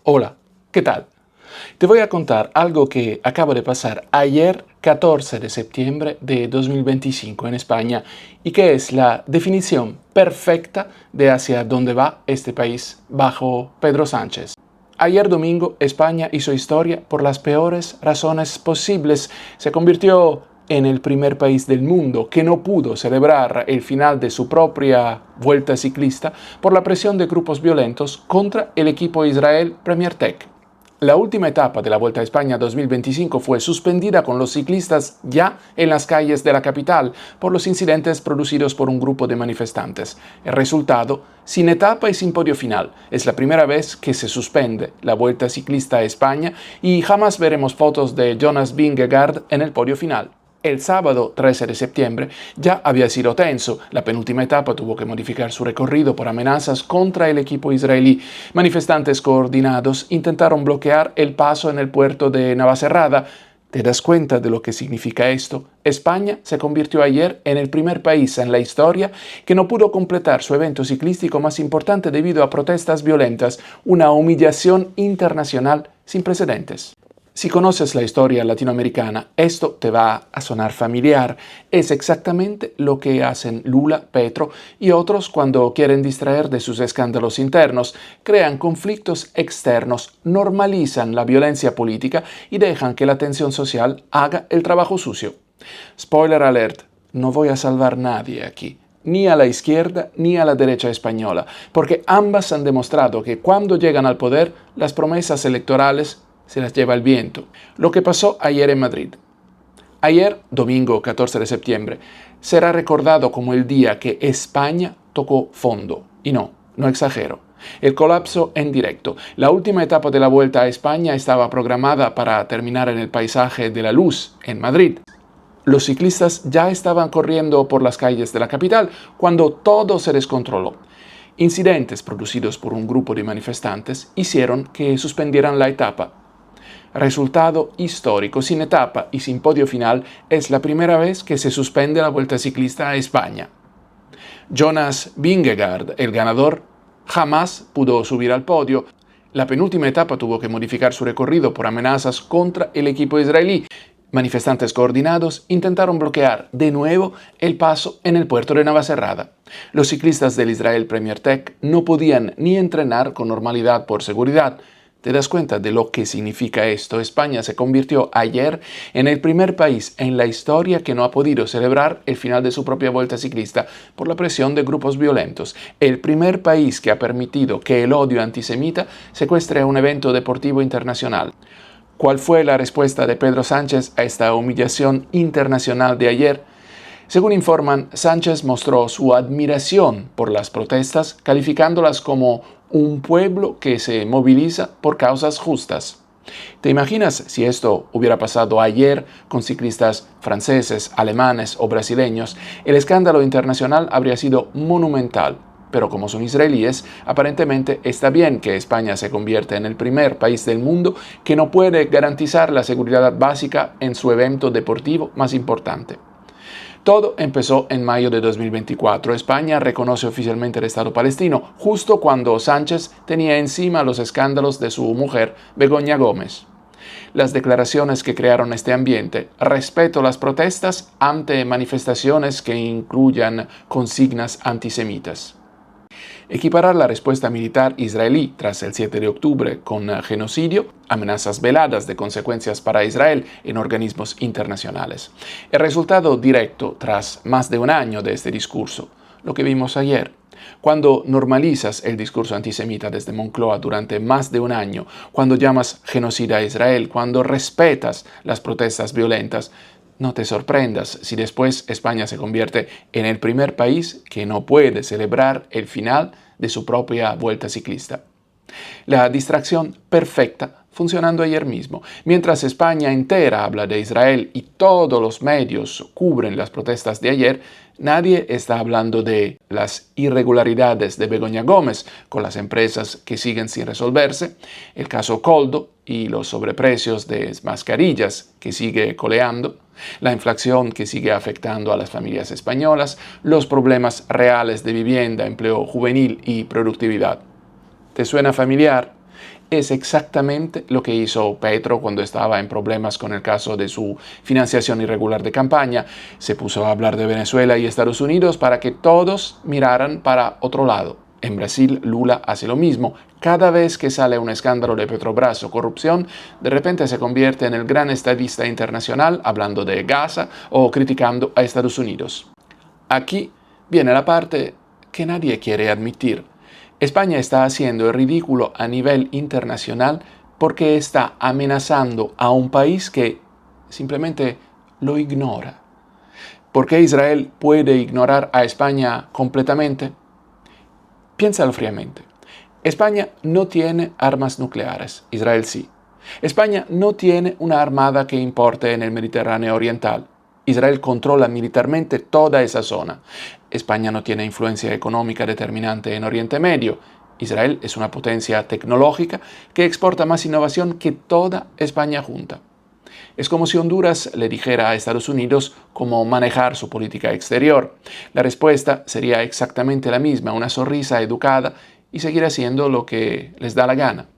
Hola, ¿qué tal? Te voy a contar algo que acaba de pasar ayer, 14 de septiembre de 2025 en España y que es la definición perfecta de hacia dónde va este país bajo Pedro Sánchez. Ayer domingo, España hizo historia por las peores razones posibles. Se convirtió en el primer país del mundo que no pudo celebrar el final de su propia vuelta ciclista por la presión de grupos violentos contra el equipo Israel Premier Tech. La última etapa de la Vuelta a España 2025 fue suspendida con los ciclistas ya en las calles de la capital por los incidentes producidos por un grupo de manifestantes. El resultado, sin etapa y sin podio final. Es la primera vez que se suspende la Vuelta Ciclista a España y jamás veremos fotos de Jonas Vingegaard en el podio final. El sábado 13 de septiembre ya había sido tenso. La penúltima etapa tuvo que modificar su recorrido por amenazas contra el equipo israelí. Manifestantes coordinados intentaron bloquear el paso en el puerto de Navacerrada. ¿Te das cuenta de lo que significa esto? España se convirtió ayer en el primer país en la historia que no pudo completar su evento ciclístico más importante debido a protestas violentas, una humillación internacional sin precedentes. Si conoces la historia latinoamericana, esto te va a sonar familiar. Es exactamente lo que hacen Lula, Petro y otros cuando quieren distraer de sus escándalos internos. Crean conflictos externos, normalizan la violencia política y dejan que la tensión social haga el trabajo sucio. Spoiler alert, no voy a salvar a nadie aquí, ni a la izquierda ni a la derecha española, porque ambas han demostrado que cuando llegan al poder, las promesas electorales se las lleva el viento. Lo que pasó ayer en Madrid. Ayer, domingo 14 de septiembre, será recordado como el día que España tocó fondo. Y no exagero. El colapso en directo. La última etapa de la Vuelta a España estaba programada para terminar en el Paisaje de la Luz, en Madrid. Los ciclistas ya estaban corriendo por las calles de la capital cuando todo se descontroló. Incidentes producidos por un grupo de manifestantes hicieron que suspendieran la etapa. Resultado histórico, sin etapa y sin podio final, es la primera vez que se suspende la Vuelta Ciclista a España. Jonas Vingegaard, el ganador, jamás pudo subir al podio. La penúltima etapa tuvo que modificar su recorrido por amenazas contra el equipo israelí. Manifestantes coordinados intentaron bloquear de nuevo el paso en el puerto de Navacerrada. Los ciclistas del Israel Premier Tech no podían ni entrenar con normalidad por seguridad. ¿Te das cuenta de lo que significa esto? España se convirtió ayer en el primer país en la historia que no ha podido celebrar el final de su propia vuelta ciclista por la presión de grupos violentos. El primer país que ha permitido que el odio antisemita secuestre un evento deportivo internacional. ¿Cuál fue la respuesta de Pedro Sánchez a esta humillación internacional de ayer? Según informan, Sánchez mostró su admiración por las protestas, calificándolas como un pueblo que se moviliza por causas justas. ¿Te imaginas si esto hubiera pasado ayer con ciclistas franceses, alemanes o brasileños? El escándalo internacional habría sido monumental. Pero como son israelíes, aparentemente está bien que España se convierta en el primer país del mundo que no puede garantizar la seguridad básica en su evento deportivo más importante. Todo empezó en mayo de 2024. España reconoce oficialmente el Estado palestino, justo cuando Sánchez tenía encima los escándalos de su mujer, Begoña Gómez. Las declaraciones que crearon este ambiente, respeto las protestas ante manifestaciones que incluyan consignas antisemitas. Equiparar la respuesta militar israelí tras el 7 de octubre con genocidio, amenazas veladas de consecuencias para Israel en organismos internacionales. El resultado directo tras más de un año de este discurso, lo que vimos ayer. Cuando normalizas el discurso antisemita desde Moncloa durante más de un año, cuando llamas genocida a Israel, cuando respetas las protestas violentas, no te sorprendas si después España se convierte en el primer país que no puede celebrar el final de su propia vuelta ciclista. La distracción perfecta funcionando ayer mismo. Mientras España entera habla de Israel y todos los medios cubren las protestas de ayer, nadie está hablando de las irregularidades de Begoña Gómez con las empresas que siguen sin resolverse, el caso Coldo y los sobreprecios de mascarillas que sigue coleando, la inflación que sigue afectando a las familias españolas, los problemas reales de vivienda, empleo juvenil y productividad. ¿Te suena familiar? es exactamente lo que hizo Petro cuando estaba en problemas con el caso de su financiación irregular de campaña. Se puso a hablar de Venezuela y Estados Unidos para que todos miraran para otro lado. En Brasil, Lula hace lo mismo. Cada vez que sale un escándalo de Petrobras o corrupción, de repente se convierte en el gran estadista internacional hablando de Gaza o criticando a Estados Unidos. Aquí viene la parte que nadie quiere admitir. España está haciendo el ridículo a nivel internacional porque está amenazando a un país que simplemente lo ignora. ¿Por qué Israel puede ignorar a España completamente? Piénsalo fríamente. España no tiene armas nucleares, Israel sí. España no tiene una armada que importe en el Mediterráneo Oriental. Israel controla militarmente toda esa zona. España no tiene influencia económica determinante en Oriente Medio. Israel es una potencia tecnológica que exporta más innovación que toda España junta. Es como si Honduras le dijera a Estados Unidos cómo manejar su política exterior. La respuesta sería exactamente la misma, una sonrisa educada y seguir haciendo lo que les da la gana.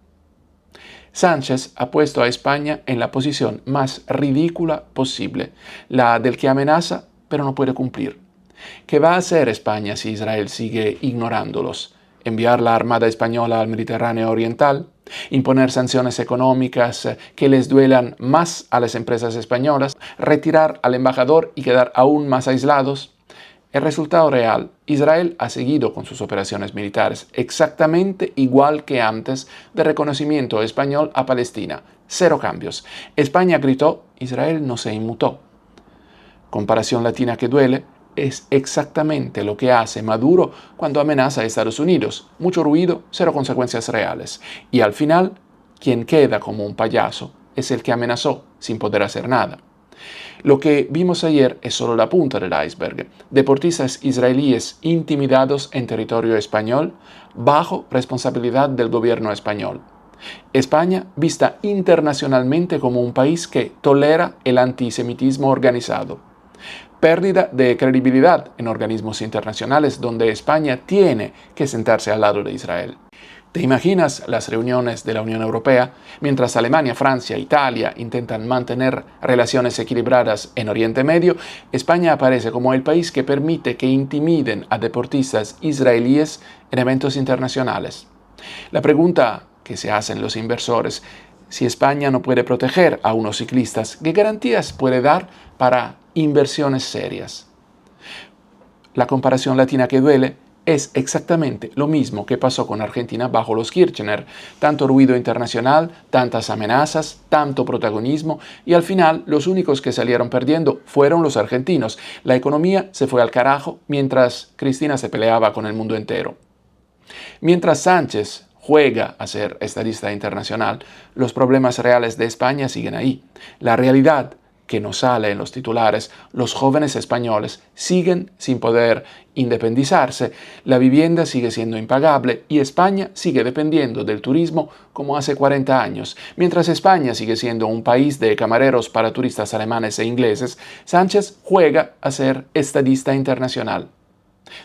Sánchez ha puesto a España en la posición más ridícula posible, la del que amenaza pero no puede cumplir. ¿Qué va a hacer España si Israel sigue ignorándolos? ¿Enviar la Armada Española al Mediterráneo Oriental? ¿Imponer sanciones económicas que les duelan más a las empresas españolas? ¿Retirar al embajador y quedar aún más aislados? El resultado real, Israel ha seguido con sus operaciones militares exactamente igual que antes del reconocimiento español a Palestina. Cero cambios. España gritó, Israel no se inmutó. Comparación latina que duele, es exactamente lo que hace Maduro cuando amenaza a Estados Unidos. Mucho ruido, cero consecuencias reales. Y al final, quien queda como un payaso es el que amenazó sin poder hacer nada. Lo que vimos ayer es solo la punta del iceberg. Deportistas israelíes intimidados en territorio español bajo responsabilidad del gobierno español. España vista internacionalmente como un país que tolera el antisemitismo organizado. Pérdida de credibilidad en organismos internacionales donde España tiene que sentarse al lado de Israel. ¿Te imaginas las reuniones de la Unión Europea mientras Alemania, Francia, Italia intentan mantener relaciones equilibradas en Oriente Medio? España aparece como el país que permite que intimiden a deportistas israelíes en eventos internacionales. La pregunta que se hacen los inversores, si España no puede proteger a unos ciclistas, ¿qué garantías puede dar para inversiones serias? La comparación latina que duele es exactamente lo mismo que pasó con Argentina bajo los Kirchner. Tanto ruido internacional, tantas amenazas, tanto protagonismo y al final los únicos que salieron perdiendo fueron los argentinos. La economía se fue al carajo mientras Cristina se peleaba con el mundo entero. Mientras Sánchez juega a ser estadista internacional, los problemas reales de España siguen ahí. La realidad que no sale en los titulares, los jóvenes españoles siguen sin poder independizarse, la vivienda sigue siendo impagable y España sigue dependiendo del turismo como hace 40 años. Mientras España sigue siendo un país de camareros para turistas alemanes e ingleses, Sánchez juega a ser estadista internacional.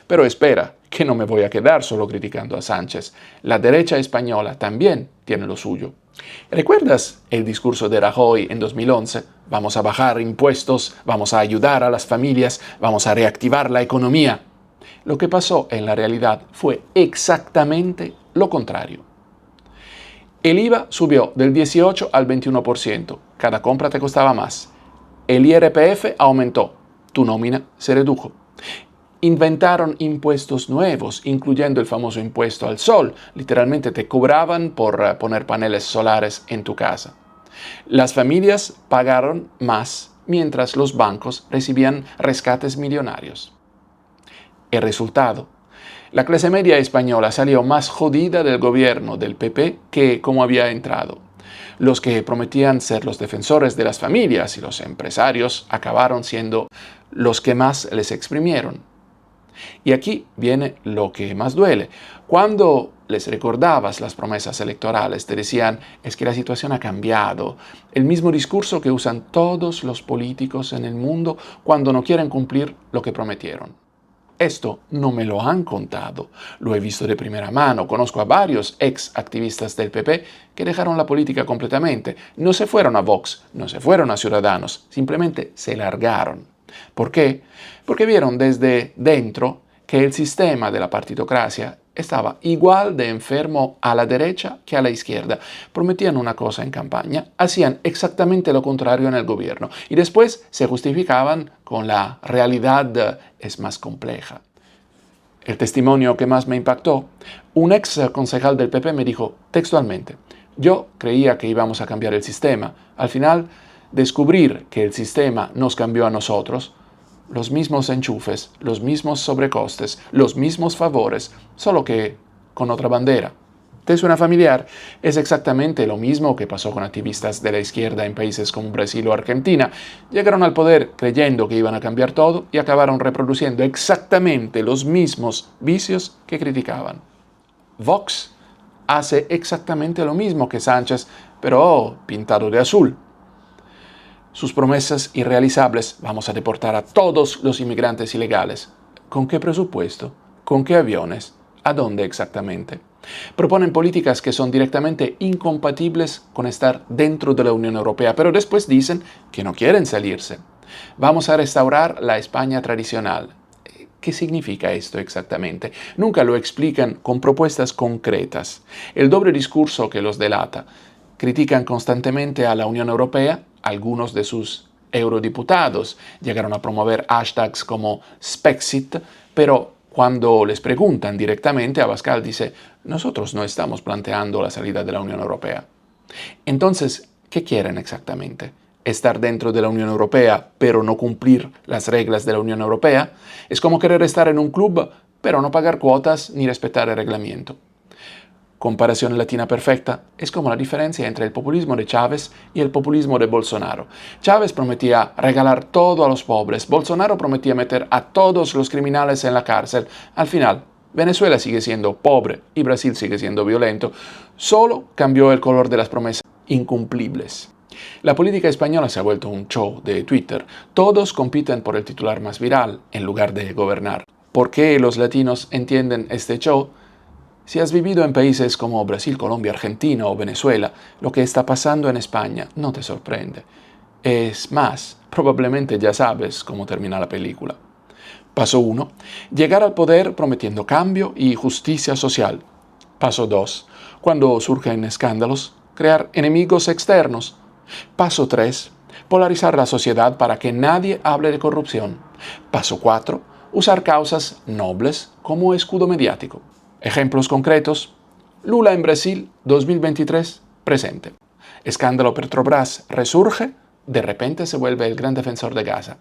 Pero espera, que no me voy a quedar solo criticando a Sánchez. La derecha española también tiene lo suyo. ¿Recuerdas el discurso de Rajoy en 2011? Vamos a bajar impuestos, vamos a ayudar a las familias, vamos a reactivar la economía. Lo que pasó en la realidad fue exactamente lo contrario. El IVA subió del 18 al 21%, cada compra te costaba más. El IRPF aumentó, tu nómina se redujo. Inventaron impuestos nuevos, incluyendo el famoso impuesto al sol. Literalmente te cobraban por poner paneles solares en tu casa. Las familias pagaron más, mientras los bancos recibían rescates millonarios. El resultado: la clase media española salió más jodida del gobierno del PP que como había entrado. Los que prometían ser los defensores de las familias y los empresarios acabaron siendo los que más les exprimieron. Y aquí viene lo que más duele. Cuando les recordabas las promesas electorales, te decían, es que la situación ha cambiado. El mismo discurso que usan todos los políticos en el mundo cuando no quieren cumplir lo que prometieron. Esto no me lo han contado, lo he visto de primera mano, conozco a varios ex activistas del PP que dejaron la política completamente, no se fueron a Vox, no se fueron a Ciudadanos, simplemente se largaron. ¿Por qué? Porque vieron desde dentro que el sistema de la partitocracia estaba igual de enfermo a la derecha que a la izquierda. Prometían una cosa en campaña, hacían exactamente lo contrario en el gobierno y después se justificaban con la realidad es más compleja. El testimonio que más me impactó, un ex concejal del PP me dijo textualmente, yo creía que íbamos a cambiar el sistema, al final descubrir que el sistema nos cambió a nosotros, los mismos enchufes, los mismos sobrecostes, los mismos favores, solo que con otra bandera. ¿Te suena familiar? Es exactamente lo mismo que pasó con activistas de la izquierda en países como Brasil o Argentina. Llegaron al poder creyendo que iban a cambiar todo y acabaron reproduciendo exactamente los mismos vicios que criticaban. Vox hace exactamente lo mismo que Sánchez, pero pintado de azul. Sus promesas irrealizables, vamos a deportar a todos los inmigrantes ilegales. ¿Con qué presupuesto? ¿Con qué aviones? ¿A dónde exactamente? Proponen políticas que son directamente incompatibles con estar dentro de la Unión Europea, pero después dicen que no quieren salirse. Vamos a restaurar la España tradicional. ¿Qué significa esto exactamente? Nunca lo explican con propuestas concretas. El doble discurso que los delata. Critican constantemente a la Unión Europea, algunos de sus eurodiputados llegaron a promover hashtags como Spexit, pero cuando les preguntan directamente, Abascal dice, nosotros no estamos planteando la salida de la Unión Europea. Entonces, ¿qué quieren exactamente? ¿Estar dentro de la Unión Europea pero no cumplir las reglas de la Unión Europea? Es como querer estar en un club pero no pagar cuotas ni respetar el reglamento. Comparación latina perfecta es como la diferencia entre el populismo de Chávez y el populismo de Bolsonaro. Chávez prometía regalar todo a los pobres, Bolsonaro prometía meter a todos los criminales en la cárcel. Al final, Venezuela sigue siendo pobre y Brasil sigue siendo violento. Solo cambió el color de las promesas incumplibles. La política española se ha vuelto un show de Twitter. Todos compiten por el titular más viral en lugar de gobernar. ¿Por qué los latinos entienden este show? Si has vivido en países como Brasil, Colombia, Argentina o Venezuela, lo que está pasando en España no te sorprende. Es más, probablemente ya sabes cómo termina la película. Paso 1. Llegar al poder prometiendo cambio y justicia social. Paso 2. Cuando surgen escándalos, crear enemigos externos. Paso 3. Polarizar la sociedad para que nadie hable de corrupción. Paso 4. Usar causas nobles como escudo mediático. Ejemplos concretos. Lula en Brasil, 2023, presente. Escándalo Petrobras resurge, de repente se vuelve el gran defensor de Gaza.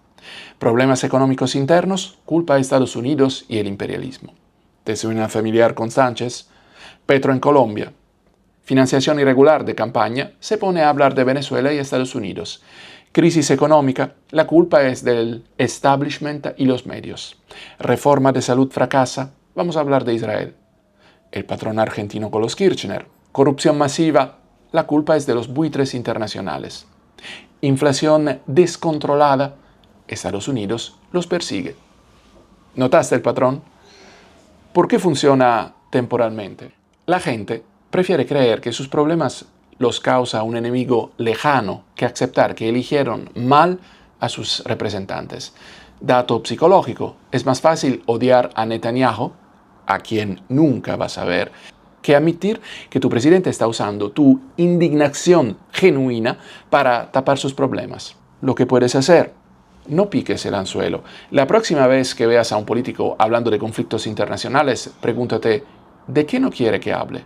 Problemas económicos internos, culpa a Estados Unidos y el imperialismo. ¿Te suena familiar con Sánchez? Petro en Colombia. Financiación irregular de campaña, se pone a hablar de Venezuela y Estados Unidos. Crisis económica, la culpa es del establishment y los medios. Reforma de salud fracasa, vamos a hablar de Israel. El patrón argentino con los Kirchner. Corrupción masiva, la culpa es de los buitres internacionales. Inflación descontrolada, Estados Unidos los persigue. ¿Notaste el patrón? ¿Por qué funciona temporalmente? La gente prefiere creer que sus problemas los causa un enemigo lejano que aceptar que eligieron mal a sus representantes. Dato psicológico, es más fácil odiar a Netanyahu, a quien nunca vas a ver, que admitir que tu presidente está usando tu indignación genuina para tapar sus problemas. Lo que puedes hacer, no piques el anzuelo. La próxima vez que veas a un político hablando de conflictos internacionales, pregúntate, ¿de qué no quiere que hable?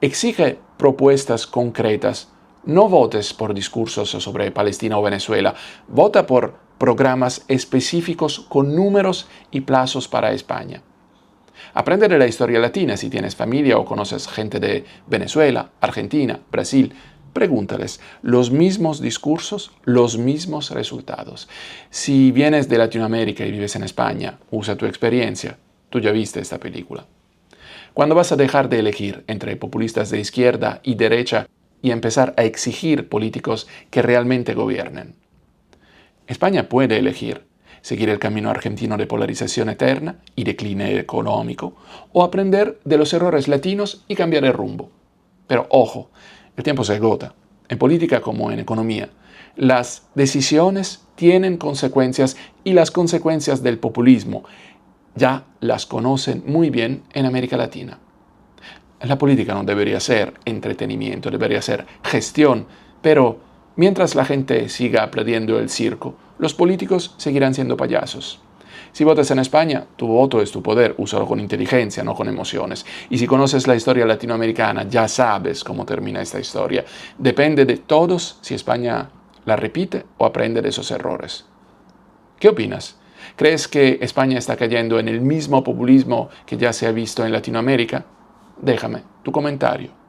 Exige propuestas concretas. No votes por discursos sobre Palestina o Venezuela. Vota por programas específicos con números y plazos para España. Aprende de la historia latina si tienes familia o conoces gente de Venezuela, Argentina, Brasil. Pregúntales, los mismos discursos, los mismos resultados. Si vienes de Latinoamérica y vives en España, usa tu experiencia. Tú ya viste esta película. ¿Cuándo vas a dejar de elegir entre populistas de izquierda y derecha y empezar a exigir políticos que realmente gobiernen? España puede elegir. seguir el camino argentino de polarización eterna y decline económico, o aprender de los errores latinos y cambiar el rumbo. Pero ojo, el tiempo se agota. En política como en economía, las decisiones tienen consecuencias y las consecuencias del populismo ya las conocen muy bien en América Latina. La política no debería ser entretenimiento, debería ser gestión, pero mientras la gente siga aplaudiendo el circo, los políticos seguirán siendo payasos. Si votas en España, tu voto es tu poder, úsalo con inteligencia, no con emociones. Y si conoces la historia latinoamericana, ya sabes cómo termina esta historia. Depende de todos si España la repite o aprende de esos errores. ¿Qué opinas? ¿Crees que España está cayendo en el mismo populismo que ya se ha visto en Latinoamérica? Déjame tu comentario.